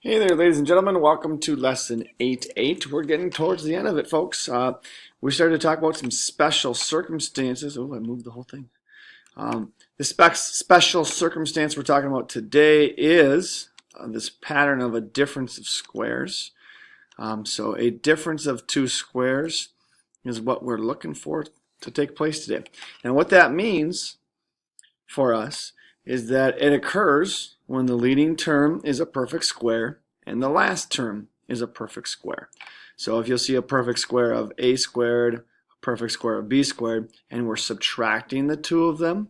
Hey there, ladies and gentlemen. Welcome to Lesson 8.8. We're getting towards the end of it, folks. We started to talk about some special circumstances. Oh, I moved the whole thing. The special circumstance we're talking about today is this pattern of a difference of squares. So a difference of two squares is what we're looking for to take place today. And what that means for us is that it occurs when the leading term is a perfect square and the last term is a perfect square. So if you'll see a perfect square of a squared, a perfect square of b squared, and we're subtracting the two of them,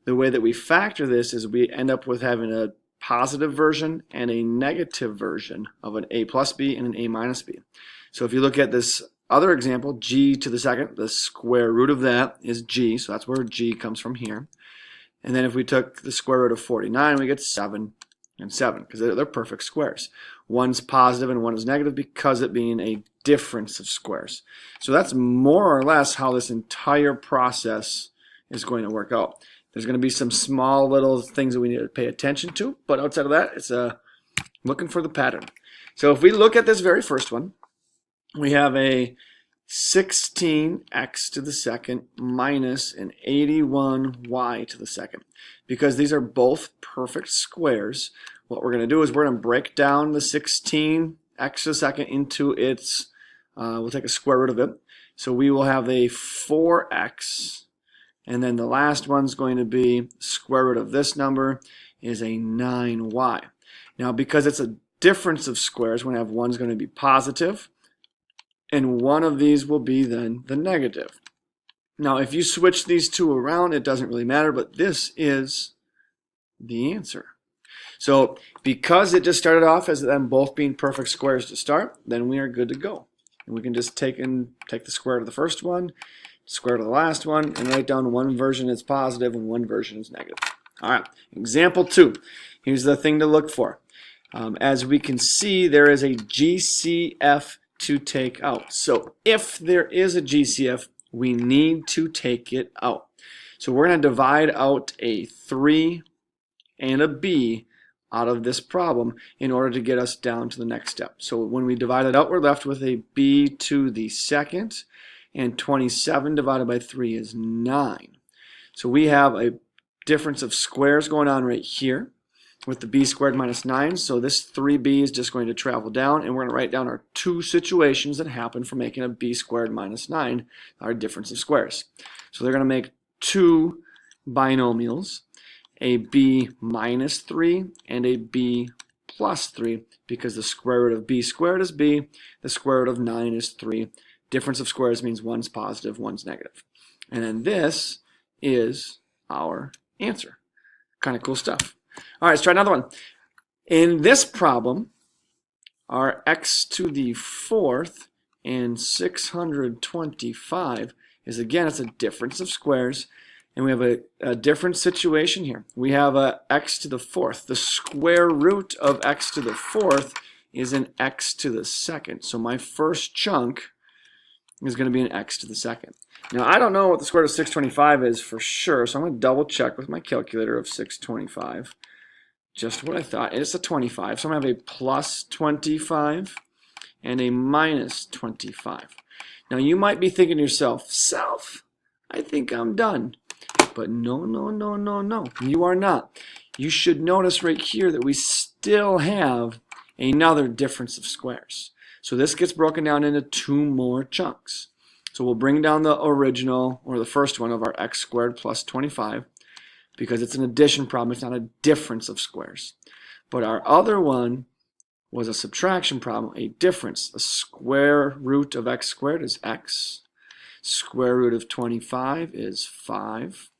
the way that we factor this is we end up with having a positive version and a negative version of an a plus b and an a minus b. So if you look at this other example, g to the second, the square root of that is g, so that's where g comes from here. And then if we took the square root of 49, we get 7 and 7, because they're perfect squares. One's positive and one is negative because it being a difference of squares. So that's more or less how this entire process is going to work out. There's going to be some small little things that we need to pay attention to, but outside of that, it's looking for the pattern. So if we look at this very first one, we have a 16x to the second minus an 81y to the second. Because these are both perfect squares, what we're going to do is we're going to break down the 16x to the second into its, we'll take a square root of it. So we will have a 4x, and then the last one's going to be square root of this number is a 9y. Now because it's a difference of squares, we're going to have one's going to be positive, and one of these will be then the negative. Now, if you switch these two around, it doesn't really matter, but this is the answer. So because it just started off as them both being perfect squares to start, then we are good to go. And we can just take the square root of the first one, square root of the last one, and write down one version is positive and one version is negative. All right, example 2. Here's the thing to look for. As we can see, there is a GCF to take out. So if there is a GCF, we need to take it out. So we're going to divide out a 3 and a b out of this problem in order to get us down to the next step. So when we divide it out, we're left with a b to the second, and 27 divided by 3 is 9. So we have a difference of squares going on right here with the b squared minus 9. So this 3b is just going to travel down, and we're going to write down our two situations that happen for making a b squared minus 9, our difference of squares. So they're going to make two binomials, a b minus 3 and a b plus 3, because the square root of b squared is b, the square root of 9 is 3. Difference of squares means one's positive, one's negative. And then this is our answer. Kind of cool stuff. All right, let's try another one. In this problem, our x to the fourth and 625 is, again, it's a difference of squares, and we have a different situation here. We have a x to the fourth. The square root of x to the fourth is an x to the second. So my first chunk is going to be an x to the second. Now, I don't know what the square root of 625 is for sure, so I'm going to double check with my calculator of 625. Just what I thought. It's a 25, so I'm going to have a plus 25 and a minus 25. Now, you might be thinking to yourself, I think I'm done. But no, no, no, no, no. You are not. You should notice right here that we still have another difference of squares. So this gets broken down into two more chunks. So we'll bring down the original, or the first one, of our x squared plus 25, because it's an addition problem, it's not a difference of squares. But our other one was a subtraction problem, a difference. The square root of x squared is x. Square root of 25 is 5.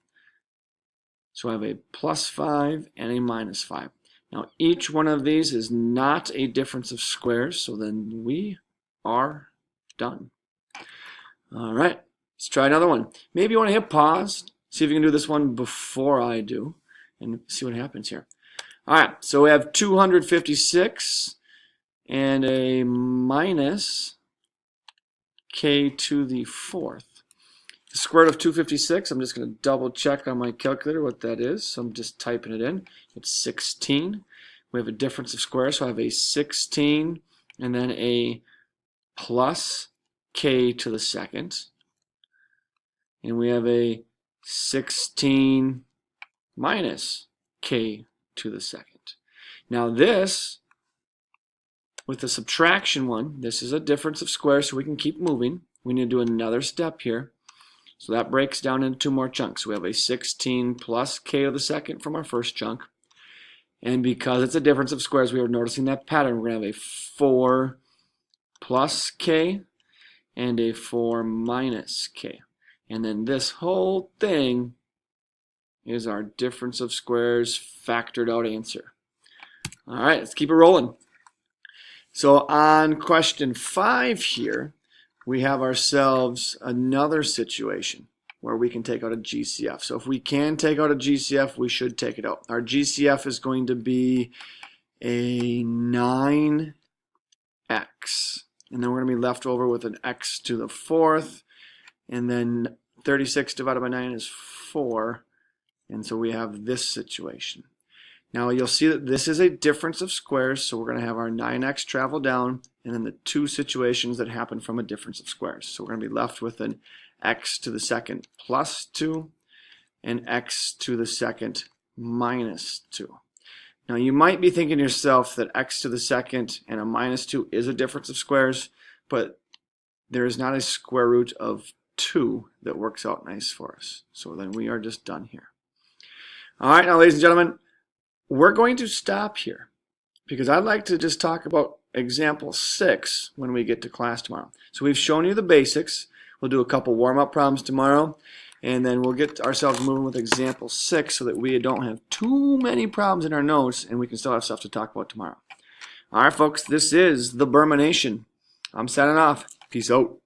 So I have a plus 5 and a minus 5. Now each one of these is not a difference of squares, so then we are done. All right, let's try another one. Maybe you want to hit pause, see if you can do this one before I do, and see what happens here. All right, so we have 256 and a minus k to the fourth. The square root of 256, I'm just going to double check on my calculator what that is. So I'm just typing it in. It's 16. we have a difference of squares, so I have a 16 and then a plus k to the second. And we have a 16 minus k to the second. Now this, with the subtraction one, this is a difference of squares, so we can keep moving. We need to do another step here. So that breaks down into two more chunks. We have a 16 plus k to the second from our first chunk. And because it's a difference of squares, we are noticing that pattern. We're going to have a 4 plus k and a 4 minus k. And then this whole thing is our difference of squares factored out answer. All right, let's keep it rolling. So on question 5 here, we have ourselves another situation where we can take out a GCF. So if we can take out a GCF, we should take it out. Our GCF is going to be a 9x. And then we're going to be left over with an x to the 4th. And then 36 divided by 9 is 4. And so we have this situation. Now you'll see that this is a difference of squares, so we're going to have our 9x travel down, and then the two situations that happen from a difference of squares. So we're going to be left with an x to the second plus 2 and x to the second minus 2. Now you might be thinking to yourself that x to the second and a minus 2 is a difference of squares, but there is not a square root of 2 that works out nice for us. So then we are just done here. All right, now ladies and gentlemen, we're going to stop here because I'd like to just talk about example 6 when we get to class tomorrow. So we've shown you the basics. We'll do a couple warm-up problems tomorrow, and then we'll get ourselves moving with example 6 so that we don't have too many problems in our notes and we can still have stuff to talk about tomorrow. All right, folks, this is the Burma Nation. I'm signing off. Peace out.